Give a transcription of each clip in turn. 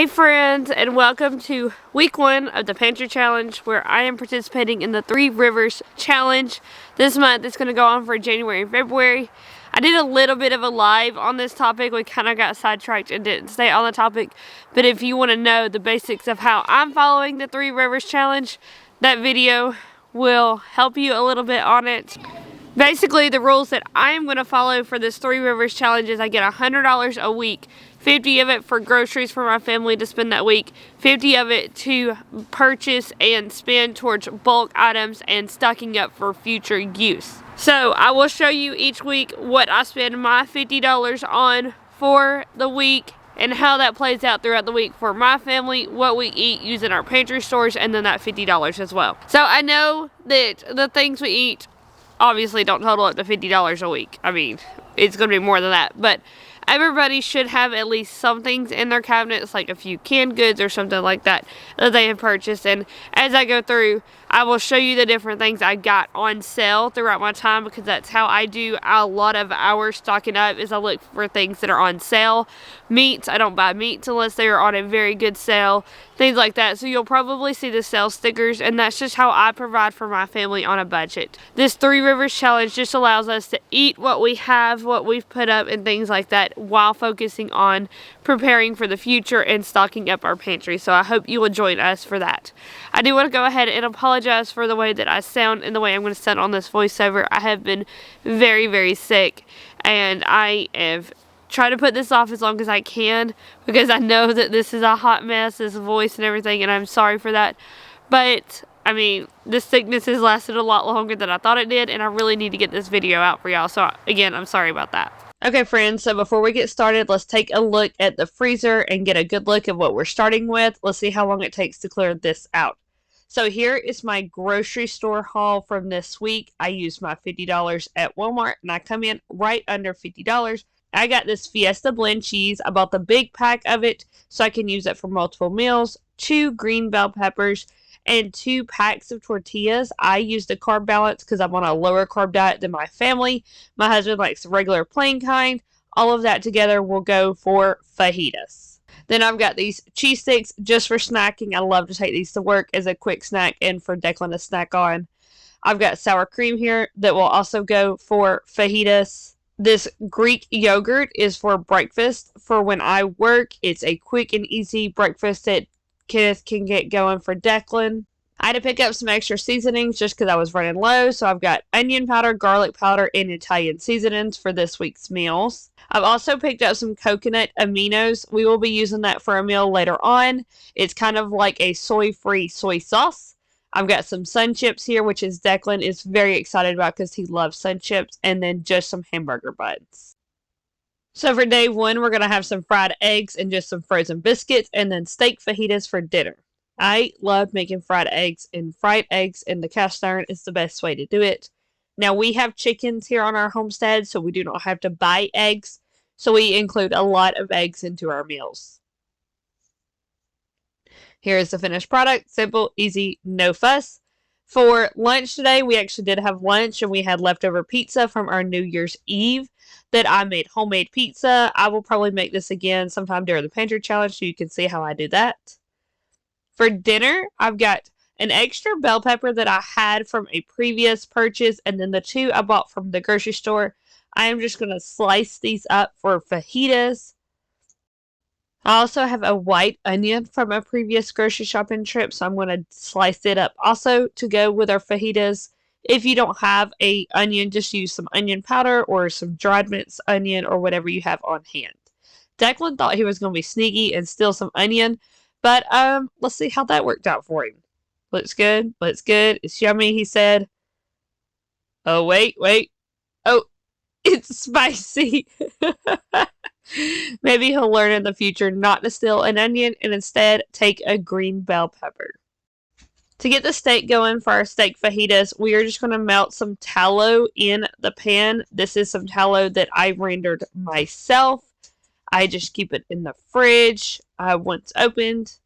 Hey friends, and welcome to week 1 of the Pantry Challenge, where I am participating in the 3 Rivers Challenge. This month it's going to go on for January and February. I did a little bit of a live on this topic. We kind of got sidetracked and didn't stay on the topic. But if you want to know the basics of how I'm following the 3 Rivers Challenge, that video will help you a little bit on it. Basically, the rules that I am going to follow for this 3 Rivers Challenge is I get $100 a week. 50 of it for groceries for my family to spend that week, 50 of it to purchase and spend towards bulk items and stocking up for future use. So I will show you each week what I spend my $50 on for the week and how that plays out throughout the week for my family, what we eat using our pantry stores, and then that $50 as well. So I know that the things we eat obviously don't total up to $50 a week. I mean, it's going to be more than that, but everybody should have at least some things in their cabinets, like a few canned goods or something like that that they have purchased. And as I go through, I will show you the different things I got on sale throughout my time, because that's how I do a lot of our stocking up, is I look for things that are on sale. Meats, I don't buy meats unless they are on a very good sale, things like that. So you'll probably see the sale stickers, and that's just how I provide for my family on a budget. This 3 Rivers Challenge just allows us to eat what we have, what we've put up, and things like that, while focusing on preparing for the future and stocking up our pantry. So I hope you will join us for that. I do want to go ahead and apologize for the way that I sound and the way I'm going to sound on this voiceover. I have been very, very sick, and I have tried to put this off as long as I can, because I know that this is a hot mess, this voice and everything, and I'm sorry for that. But I mean, this sickness has lasted a lot longer than I thought it did, and I really need to get this video out for y'all. So again, I'm sorry about that. Okay friends, so before we get started, let's take a look at the freezer and get a good look at what we're starting with. Let's see how long it takes to clear this out. So here is my grocery store haul from this week. I used my $50 at Walmart, and I come in right under $50. I got this Fiesta blend cheese. I bought the big pack of it so I can use it for multiple meals. 2 green bell peppers and 2 packs of tortillas. I used a carb balance because I'm on a lower carb diet than my family. My husband likes the regular plain kind. All of that together will go for fajitas. Then I've got these cheese sticks just for snacking. I love to take these to work as a quick snack and for Declan to snack on. I've got sour cream here that will also go for fajitas. This Greek yogurt is for breakfast for when I work. It's a quick and easy breakfast that Kenneth can get going for Declan. I had to pick up some extra seasonings just because I was running low. So I've got onion powder, garlic powder, and Italian seasonings for this week's meals. I've also picked up some coconut aminos. We will be using that for a meal later on. It's kind of like a soy-free soy sauce. I've got some sun chips here, which is Declan is very excited about because he loves sun chips, and then just some hamburger buns. So for day 1, we're going to have some fried eggs and just some frozen biscuits, and then steak fajitas for dinner. I love making fried eggs in the cast iron is the best way to do it. Now we have chickens here on our homestead, so we do not have to buy eggs. So we include a lot of eggs into our meals. Here is the finished product. Simple, easy, no fuss. For lunch today, we actually did have lunch, and we had leftover pizza from our New Year's Eve that I made homemade pizza. I will probably make this again sometime during the Pantry Challenge so you can see how I do that. For dinner, I've got an extra bell pepper that I had from a previous purchase, and then the 2 I bought from the grocery store. I am just going to slice these up for fajitas. I also have a white onion from a previous grocery shopping trip, so I'm going to slice it up also to go with our fajitas. If you don't have an onion, just use some onion powder or some dried minced onion or whatever you have on hand. Declan thought he was going to be sneaky and steal some onion, but let's see how that worked out for him. Looks good. Looks good. It's yummy, he said. Oh, wait. Oh, it's spicy. Maybe he'll learn in the future not to steal an onion and instead take a green bell pepper. To get the steak going for our steak fajitas, we are just going to melt some tallow in the pan. This is some tallow that I rendered myself. I just keep it in the fridge once opened.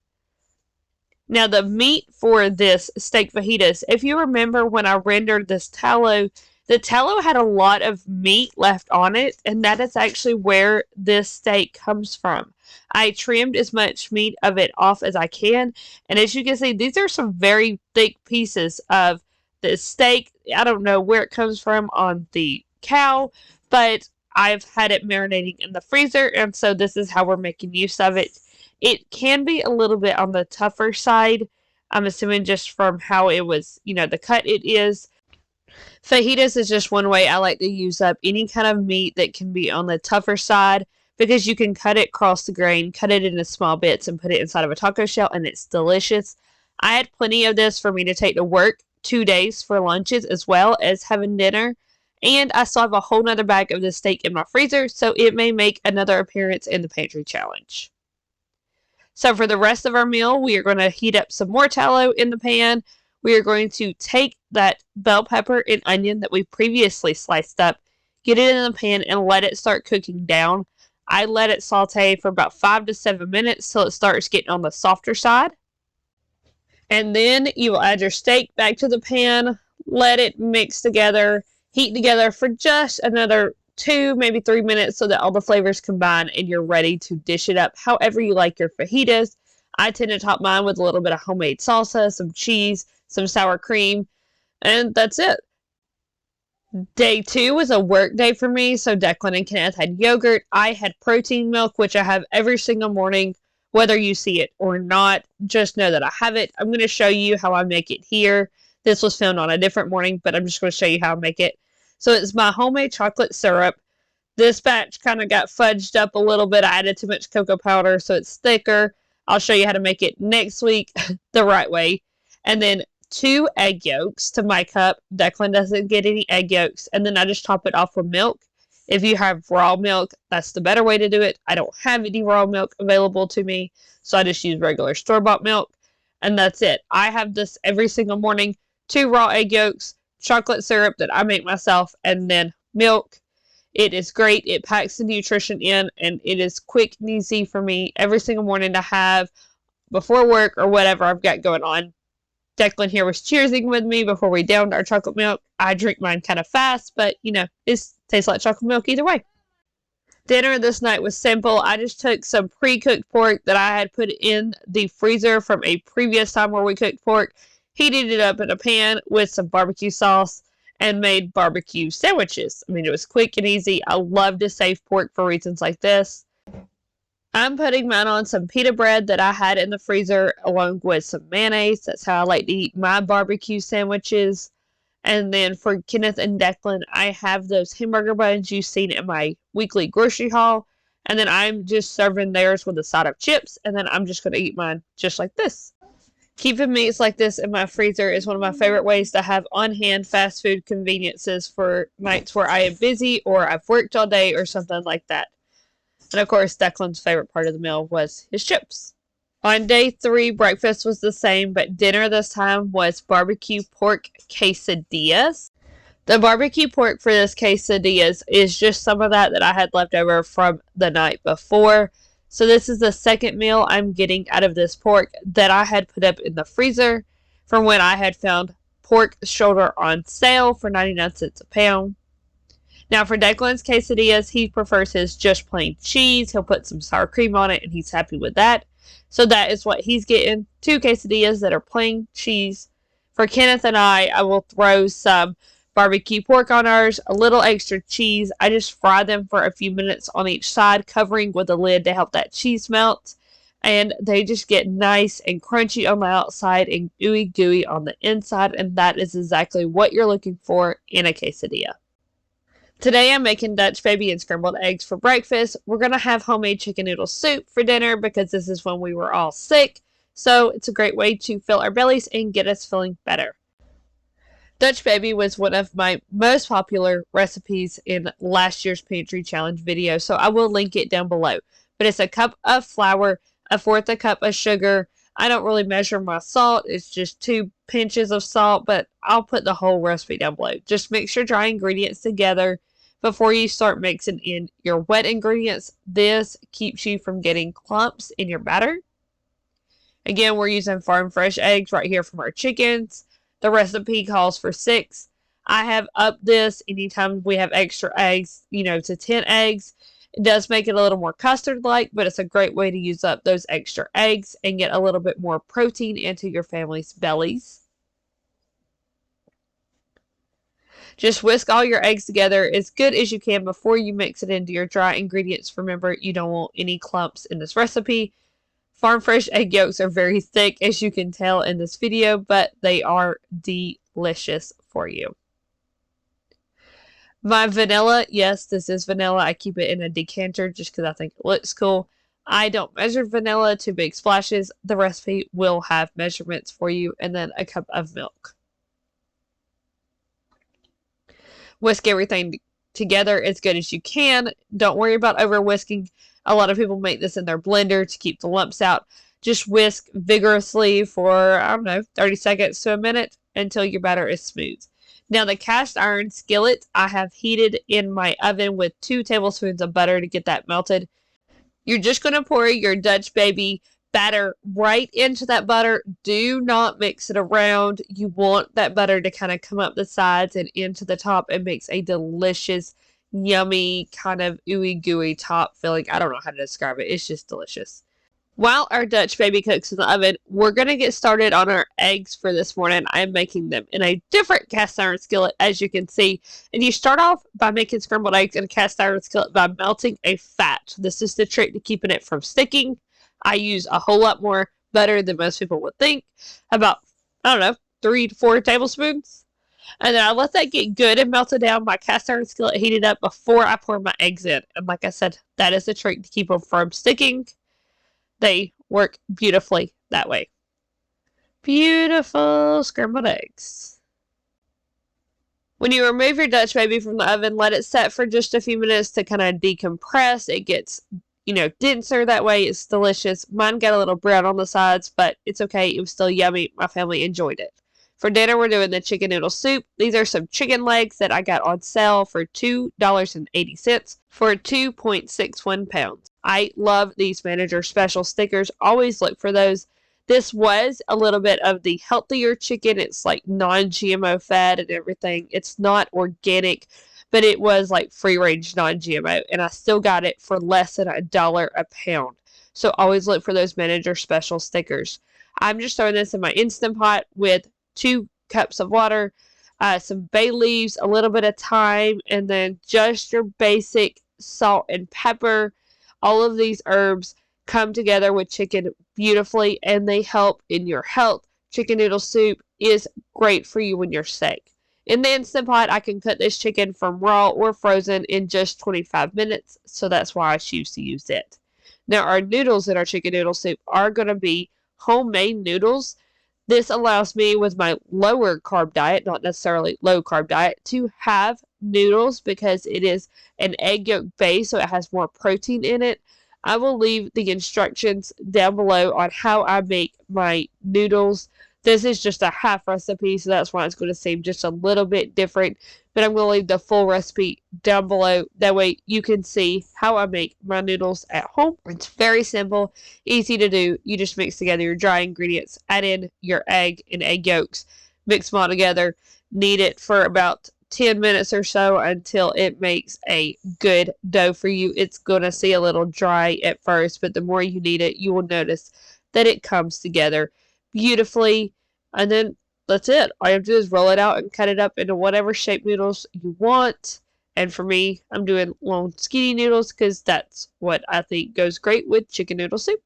Now the meat for this steak fajitas, if you remember when I rendered this tallow, the tallow had a lot of meat left on it, and that is actually where this steak comes from. I trimmed as much meat of it off as I can. And as you can see, these are some very thick pieces of the steak. I don't know where it comes from on the cow, but I've had it marinating in the freezer, and so this is how we're making use of it. It can be a little bit on the tougher side. I'm assuming just from how it was, the cut it is. Fajitas is just one way I like to use up any kind of meat that can be on the tougher side, because you can cut it across the grain, cut it into small bits, and put it inside of a taco shell, and it's delicious. I had plenty of this for me to take to work 2 days for lunches as well as having dinner. And I still have a whole nother bag of this steak in my freezer, so it may make another appearance in the pantry challenge. So for the rest of our meal, we are going to heat up some more tallow in the pan. We are going to take that bell pepper and onion that we previously sliced up, get it in the pan, and let it start cooking down. I let it saute for about 5 to 7 minutes till it starts getting on the softer side. And then you will add your steak back to the pan, let it mix together, heat together for just another 2, maybe 3 minutes so that all the flavors combine and you're ready to dish it up however you like your fajitas. I tend to top mine with a little bit of homemade salsa, some cheese, some sour cream, and that's it. Day 2 was a work day for me, so Declan and Kenneth had yogurt. I had protein milk, which I have every single morning, whether you see it or not. Just know that I have it. I'm going to show you how I make it here. This was filmed on a different morning, but I'm just going to show you how I make it. So it's my homemade chocolate syrup. This batch kind of got fudged up a little bit. I added too much cocoa powder, so it's thicker. I'll show you how to make it next week the right way. And then 2 egg yolks to my cup. Declan doesn't get any egg yolks. And then I just top it off with milk. If you have raw milk, that's the better way to do it. I don't have any raw milk available to me, so I just use regular store-bought milk. And that's it. I have this every single morning. 2 raw egg yolks, chocolate syrup that I make myself, and then milk. It is great. It packs the nutrition in, and it is quick and easy for me every single morning to have before work or whatever I've got going on. Declan here was cheersing with me before we downed our chocolate milk. I drink mine kind of fast, but it tastes like chocolate milk either way. Dinner this night was simple. I just took some pre-cooked pork that I had put in the freezer from a previous time where we cooked pork, heated it up in a pan with some barbecue sauce, and made barbecue sandwiches. I mean, it was quick and easy. I love to save pork for reasons like this. I'm putting mine on some pita bread that I had in the freezer along with some mayonnaise. That's how I like to eat my barbecue sandwiches. And then for Kenneth and Declan, I have those hamburger buns you've seen in my weekly grocery haul. And then I'm just serving theirs with a side of chips. And then I'm just going to eat mine just like this. Keeping meats like this in my freezer is one of my favorite ways to have on-hand fast food conveniences for nights where I am busy or I've worked all day or something like that. And of course, Declan's favorite part of the meal was his chips. On day 3, breakfast was the same, but dinner this time was barbecue pork quesadillas. The barbecue pork for this quesadillas is just some of that I had left over from the night before. So this is the second meal I'm getting out of this pork that I had put up in the freezer from when I had found pork shoulder on sale for 99 cents a pound. Now for Declan's quesadillas, he prefers his just plain cheese. He'll put some sour cream on it and he's happy with that. So that is what he's getting. 2 quesadillas that are plain cheese. For Kenneth and I will throw some barbecue pork on ours, a little extra cheese. I just fry them for a few minutes on each side, covering with a lid to help that cheese melt. And they just get nice and crunchy on the outside and ooey gooey on the inside. And that is exactly what you're looking for in a quesadilla. Today I'm making Dutch baby and scrambled eggs for breakfast. We're going to have homemade chicken noodle soup for dinner because this is when we were all sick. So it's a great way to fill our bellies and get us feeling better. Dutch baby was one of my most popular recipes in last year's pantry challenge video, so I will link it down below. But it's a cup of flour, 1/4 cup of sugar. I don't really measure my salt. It's just 2 pinches of salt, but I'll put the whole recipe down below. Just mix your dry ingredients together before you start mixing in your wet ingredients. This keeps you from getting clumps in your batter. Again, we're using farm fresh eggs right here from our chickens. The recipe calls for 6. I have upped this anytime we have extra eggs, to 10 eggs. It does make it a little more custard-like, but it's a great way to use up those extra eggs and get a little bit more protein into your family's bellies. Just whisk all your eggs together as good as you can before you mix it into your dry ingredients. Remember, you don't want any clumps in this recipe. Farm fresh egg yolks are very thick, as you can tell in this video, but they are delicious for you. My vanilla, yes, this is vanilla. I keep it in a decanter just because I think it looks cool. I don't measure vanilla to big splashes. The recipe will have measurements for you, and then a cup of milk. Whisk everything together as good as you can. Don't worry about over whisking. A lot of people make this in their blender to keep the lumps out. Just whisk vigorously for, I don't know, 30 seconds to a minute until your batter is smooth. Now the cast iron skillet I have heated in my oven with 2 tablespoons of butter to get that melted. You're just going to pour your Dutch baby batter right into that butter. Do not mix it around. You want that butter to kind of come up the sides and into the top. It makes a delicious, yummy, kind of ooey gooey top filling. I don't know how to describe it. It's just delicious. While our Dutch baby cooks in the oven, we're going to get started on our eggs for this morning. I'm making them in a different cast iron skillet, as you can see. And you start off by making scrambled eggs in a cast iron skillet by melting a fat. This is the trick to keeping it from sticking. I use a whole lot more butter than most people would think. About, I don't know, 3 to 4 tablespoons. And then I let that get good and melted down. My cast iron skillet heated up before I pour my eggs in. And like I said, that is the trick to keep them from sticking. They work beautifully that way. Beautiful scrambled eggs. When you remove your Dutch baby from the oven, let it set for just a few minutes to kind of decompress. It gets, denser that way. It's delicious. Mine got a little brown on the sides, but it's okay. It was still yummy. My family enjoyed it. For dinner, we're doing the chicken noodle soup. These are some chicken legs that I got on sale for $2.80 for 2.61 pounds. I love these manager special stickers. Always look for those. This was a little bit of the healthier chicken. It's like non-GMO fed and everything. It's not organic, but it was like free-range non-GMO, and I still got it for less than $1 a pound. So always look for those manager special stickers. I'm just throwing this in my Instant Pot with 2 cups of water, some bay leaves, a little bit of thyme, and then just your basic salt and pepper. All of these herbs come together with chicken beautifully, and they help in your health. Chicken noodle soup is great for you when you're sick. In the Instant Pot, I can cook this chicken from raw or frozen in just 25 minutes, so that's why I choose to use it. Now, our noodles in our chicken noodle soup are going to be homemade noodles. This allows me, with my lower carb diet, not necessarily low carb diet, to have noodles because it is an egg yolk base, so it has more protein in it. I will leave the instructions down below on how I make my noodles. This is just a half recipe, so that's why it's going to seem just a little bit different. But I'm going to leave the full recipe down below. That way you can see how I make my noodles at home. It's very simple, easy to do. You just mix together your dry ingredients, add in your egg and egg yolks, mix them all together, knead it for about 10 minutes or so until it makes a good dough for you. It's going to see a little dry at first, but the more you knead it, you will notice that it comes together beautifully. And then that's it. All you have to do is roll it out and cut it up into whatever shape noodles you want. And for me, I'm doing long skinny noodles because that's what I think goes great with chicken noodle soup.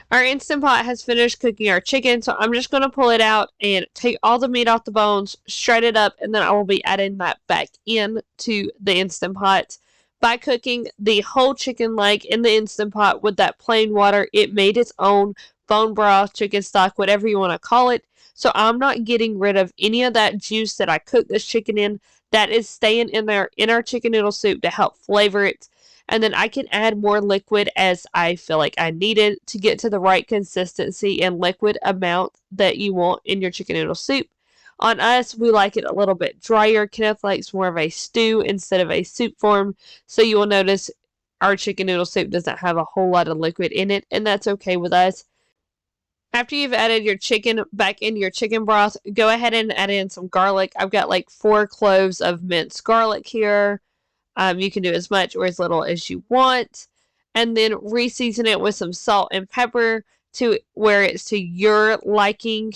Our Instant Pot has finished cooking our chicken, so I'm just going to pull it out and take all the meat off the bones, shred it up, and then I will be adding that back in to the Instant Pot. By cooking the whole chicken leg in the Instant Pot with that plain water, it made its own bone broth, chicken stock, whatever you want to call it. So I'm not getting rid of any of that juice that I cooked this chicken in. That is staying in there in our chicken noodle soup to help flavor it. And then I can add more liquid as I feel like I need it to get to the right consistency and liquid amount that you want in your chicken noodle soup. On us, we like it a little bit drier. Kenneth likes more of a stew instead of a soup form. So you will notice our chicken noodle soup doesn't have a whole lot of liquid in it, and that's okay with us. After you've added your chicken back into your chicken broth, go ahead and add in some garlic. I've got like 4 cloves of minced garlic here. You can do as much or as little as you want. And then reseason it with some salt and pepper to where it's to your liking.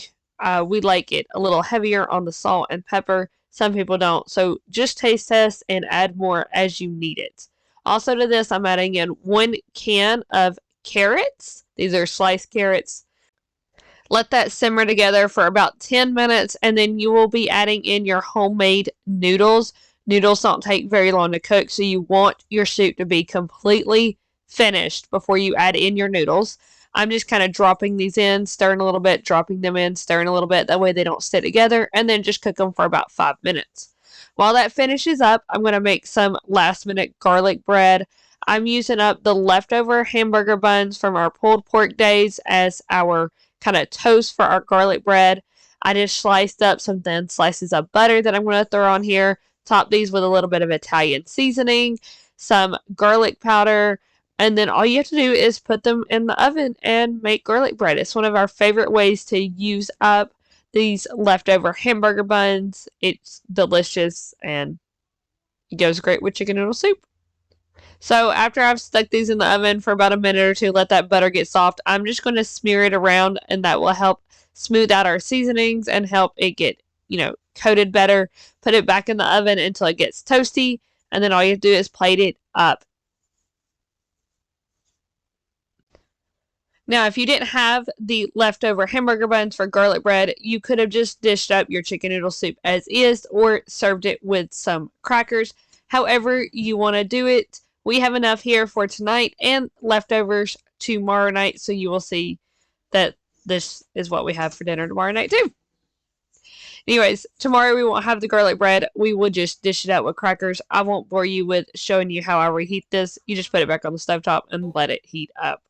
We like it a little heavier on the salt and pepper. Some people don't. So just taste test and add more as you need it. Also to this, I'm adding in 1 can of carrots. These are sliced carrots. Let that simmer together for about 10 minutes, and then you will be adding in your homemade noodles. Noodles don't take very long to cook, so you want your soup to be completely finished before you add in your noodles. I'm just kind of dropping these in, stirring a little bit, dropping them in, stirring a little bit. That way they don't stick together, and then just cook them for about 5 minutes. While that finishes up, I'm going to make some last-minute garlic bread. I'm using up the leftover hamburger buns from our pulled pork days as our kind of toast for our garlic bread. I just sliced up some thin slices of butter that I'm going to throw on here. Top these with a little bit of Italian seasoning, some garlic powder, and then all you have to do is put them in the oven and make garlic bread. It's one of our favorite ways to use up these leftover hamburger buns. It's delicious and it goes great with chicken noodle soup. So after I've stuck these in the oven for about a minute or two, let that butter get soft, I'm just going to smear it around, and that will help smooth out our seasonings and help it get, coated better. Put it back in the oven until it gets toasty, and then all you have to do is plate it up. Now, if you didn't have the leftover hamburger buns for garlic bread, you could have just dished up your chicken noodle soup as is or served it with some crackers. However you want to do it. We have enough here for tonight and leftovers tomorrow night, so you will see that this is what we have for dinner tomorrow night too. Anyways, tomorrow we won't have the garlic bread. We will just dish it out with crackers. I won't bore you with showing you how I reheat this. You just put it back on the stovetop and let it heat up.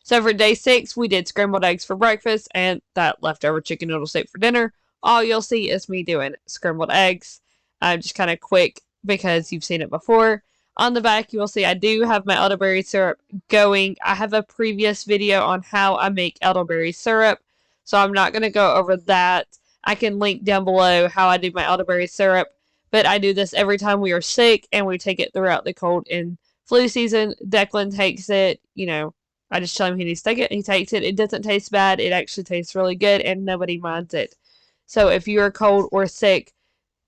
So for day 6, we did scrambled eggs for breakfast and that leftover chicken noodle soup for dinner. All you'll see is me doing scrambled eggs. Just kind of quick because you've seen it before. On the back, you will see I do have my elderberry syrup going. I have a previous video on how I make elderberry syrup, so I'm not going to go over that. I can link down below how I do my elderberry syrup, but I do this every time we are sick, and we take it throughout the cold and flu season. Declan takes it, I just tell him he needs to take it, and he takes it. It doesn't taste bad. It actually tastes really good, and nobody minds it. So if you're cold or sick,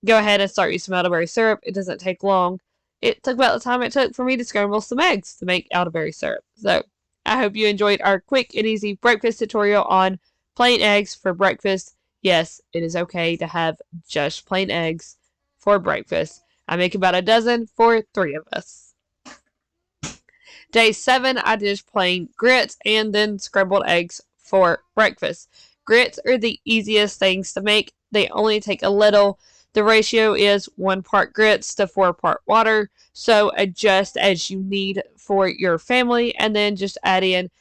go ahead and start using elderberry syrup. It doesn't take long. It took about the time it took for me to scramble some eggs to make elderberry syrup. So I hope you enjoyed our quick and easy breakfast tutorial on plain eggs for breakfast. Yes, it is okay to have just plain eggs for breakfast. I make about a dozen for 3 of us. Day 7, I did plain grits and then scrambled eggs for breakfast. Grits are the easiest things to make. They only take a little. The ratio is 1 part grits to 4 part water. So adjust as you need for your family and then just add in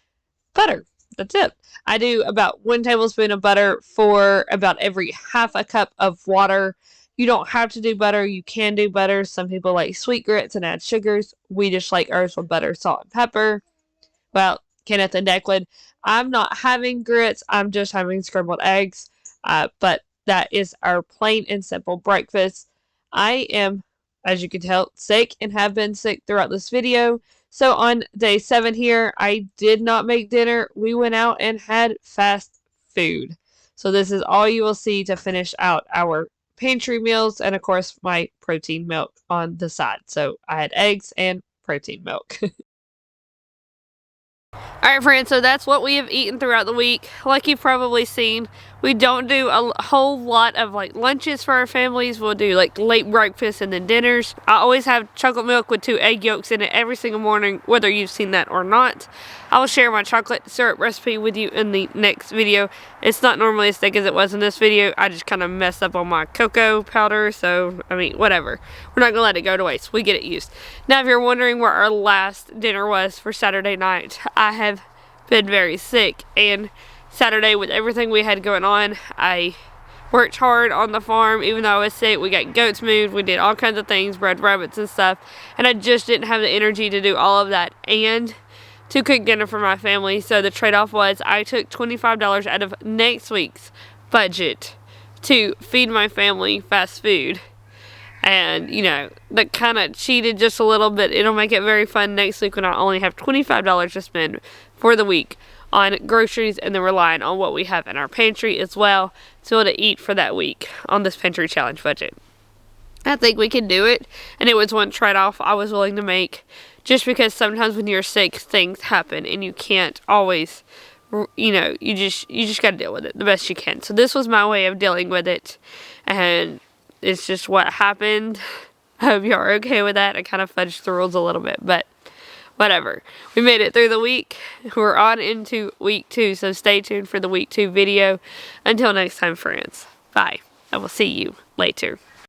butter. That's it. I do about 1 tablespoon of butter for about every half a cup of water. You don't have to do butter. You can do butter. Some people like sweet grits and add sugars. We just like ours with butter, salt, and pepper. Well, Kenneth and Declan, I'm not having grits. I'm just having scrambled eggs. But that is our plain and simple breakfast. I am, as you can tell, sick and have been sick throughout this video. So on day 7 here, I did not make dinner. We went out and had fast food. So this is all you will see to finish out our pantry meals. And of course, my protein milk on the side. So I had eggs and protein milk. Alright friends, so that's what we have eaten throughout the week. Like you've probably seen, we don't do a whole lot of lunches for our families. We'll do late breakfast and then dinners. I always have chocolate milk with 2 egg yolks in it every single morning, whether you've seen that or not. I will share my chocolate syrup recipe with you in the next video. It's not normally as thick as it was in this video. I just kind of messed up on my cocoa powder, so whatever. We're not going to let it go to waste. We get it used. Now if you're wondering where our last dinner was for Saturday night, I have been very sick, and Saturday with everything we had going on, I worked hard on the farm. Even though I was sick, we got goats moved, we did all kinds of things, bred rabbits and stuff, and I just didn't have the energy to do all of that and to cook dinner for my family. So the trade-off was I took $25 out of next week's budget to feed my family fast food. And, you know, that kind of cheated just a little bit. It'll make it very fun next week when I only have $25 to spend for the week on groceries, and then relying on what we have in our pantry as well to be able to eat for that week on this pantry challenge budget. I think we can do it, and it was one trade-off I was willing to make, just because sometimes when you're sick, things happen, and you can't always, you know, you just got to deal with it the best you can. So this was my way of dealing with it, and it's just what happened. I hope y'all are okay with that. I kind of fudged the rules a little bit, but whatever. We made it through the week. We're on into week 2, so stay tuned for the week 2 video. Until next time, friends. Bye. I will see you later.